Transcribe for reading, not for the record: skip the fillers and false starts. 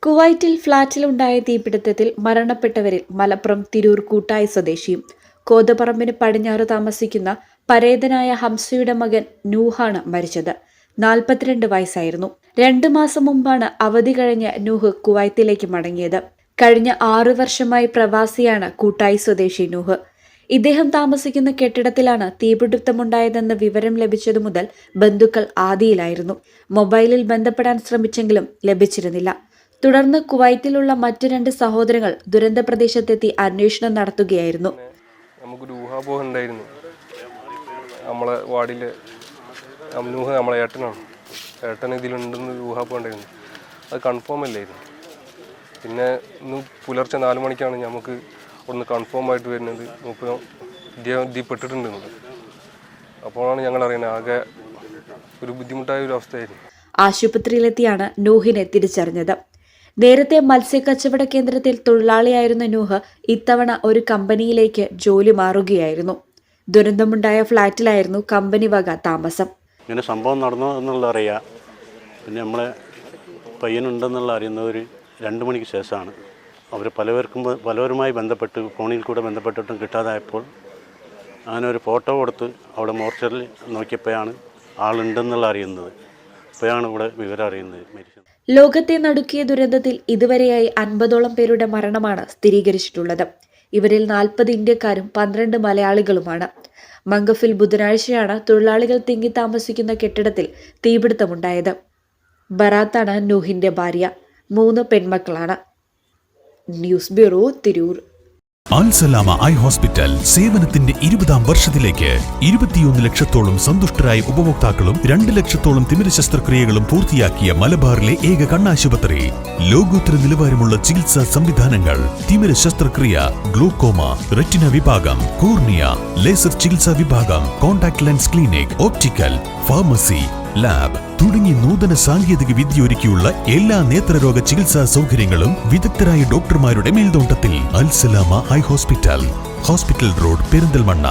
കുവൈറ്റിൽ ഫ്ളാറ്റിലുണ്ടായ തീപിടുത്തത്തിൽ മരണപ്പെട്ടവരിൽ മലപ്പുറം തിരൂർ കൂട്ടായി സ്വദേശിയും കോതപറമ്പിന് പടിഞ്ഞാറ് താമസിക്കുന്ന പരേതനായ ഹംസയുടെ മകൻ നൂഹാണ് മരിച്ചത്. 42 വയസ്സായിരുന്നു. 2 മാസം മുമ്പാണ് അവധി കഴിഞ്ഞ് നൂഹ് കുവൈത്തിലേക്ക് മടങ്ങിയത്. കഴിഞ്ഞ 6 വർഷമായി പ്രവാസിയാണ് കൂട്ടായി സ്വദേശി നൂഹ്. ഇദ്ദേഹം താമസിക്കുന്ന കെട്ടിടത്തിലാണ് തീപിടുത്തമുണ്ടായതെന്ന് വിവരം ലഭിച്ചതു മുതൽ ബന്ധുക്കൾ ആദിയിലായിരുന്നു. മൊബൈലിൽ ബന്ധപ്പെടാൻ ശ്രമിച്ചെങ്കിലും ലഭിച്ചിരുന്നില്ല. തുടർന്ന് കുവൈത്തിലുള്ള മറ്റു 2 സഹോദരങ്ങൾ ദുരന്ത പ്രദേശത്തെത്തി അന്വേഷണം നടത്തുകയായിരുന്നു. നമുക്കൊരു ഊഹാപോഹം ഉണ്ടായിരുന്നു. നമ്മളെ വാർഡിലെ നൂഹ് നമ്മളെ ഏട്ടൻ ഇതിലുണ്ടെന്ന് ഊഹാപോഹം ഉണ്ടായിരുന്നു. അത് കൺഫേം അല്ലായിരുന്നു. പിന്നെ ഇന്ന് പുലർച്ചെ 4 മണിക്കാണ് നമുക്ക് ഒന്ന് കൺഫേം ആയിട്ട് വരുന്നത് ഇദ്ദേഹം പെട്ടിട്ടുണ്ടെന്നത്. അപ്പോഴാണ് ഞങ്ങൾ അറിയുന്നത്. ആകെ ഒരു ബുദ്ധിമുട്ടായ ഒരു അവസ്ഥയായിരുന്നു. ആശുപത്രിയിലെത്തിയാണ് നൂഹിനെ തിരിച്ചറിഞ്ഞത്. നേരത്തെ മത്സ്യക്കച്ചവട കേന്ദ്രത്തിൽ തൊഴിലാളിയായിരുന്ന നൂഹ് ഇത്തവണ ഒരു കമ്പനിയിലേക്ക് ജോലി മാറുകയായിരുന്നു. ദുരന്തമുണ്ടായ ഫ്ളാറ്റിലായിരുന്നു കമ്പനി വക താമസം. ഇങ്ങനെ സംഭവം നടന്നു എന്നുള്ള അറിയാം. പിന്നെ നമ്മളെ പയ്യനുണ്ടെന്നുള്ള അറിയുന്നത് ഒരു 2 മണിക്ക് ശേഷമാണ്. അവർ പലവരുമായി ബന്ധപ്പെട്ട് ഫോണിൽ കൂടെ ബന്ധപ്പെട്ടിട്ടും കിട്ടാതായപ്പോൾ അങ്ങനെ ഒരു ഫോട്ടോ കൊടുത്ത് അവിടെ മോർച്ചറിൽ നോക്കിയപ്പോഴാണ് ആളുണ്ടെന്നുള്ള അറിയുന്നത്. അപ്പോഴാണ് ഇവിടെ വിവരം അറിയുന്നത്. ലോകത്തെ നടുക്കിയ ദുരന്തത്തിൽ ഇതുവരെയായി 50ഓളം പേരുടെ മരണമാണ് സ്ഥിരീകരിച്ചിട്ടുള്ളത്. ഇവരിൽ 40 ഇന്ത്യക്കാരും 12 മലയാളികളുമാണ്. മംഗഫിൽ ബുധനാഴ്ചയാണ് തൊഴിലാളികൾ തിങ്ങി താമസിക്കുന്ന കെട്ടിടത്തിൽ തീപിടുത്തമുണ്ടായത്. ബറാത്താണ് നൂഹിന്റെ ഭാര്യ. 3 പെൺമക്കളാണ്. News bureau, Tirur. Alsalama eye hospital സേവനത്തിന്റെ 20ാം വർഷത്തിലേക്ക് 21 ലക്ഷത്തോളം സന്തുഷ്ടരായ ഉപഭോക്താക്കളും 2 ലക്ഷത്തോളം തിമിര ശസ്ത്രക്രിയകളും പൂർത്തിയാക്കിയ മലബാറിലെ ഏക കണ്ണാശുപത്രി. ലോകോത്തര നിലവാരമുള്ള ചികിത്സാ സംവിധാനങ്ങൾ, തിമിര ശസ്ത്രക്രിയ, ഗ്ലോക്കോമ, റെറ്റിന വിഭാഗം, കോർണിയ, ലേസർ ചികിത്സാ വിഭാഗം, contact lens clinic, optical, pharmacy, lab തുടങ്ങി നൂതന സാങ്കേതിക വിദ്യ ഒരുക്കിയുള്ള എല്ലാ നേത്രരോഗ ചികിത്സാ സൗകര്യങ്ങളും വിദഗ്ധരായ ഡോക്ടർമാരുടെ മേൽനോട്ടത്തിൽ. Al Salama eye hospital, hospital road, Perinthalmanna.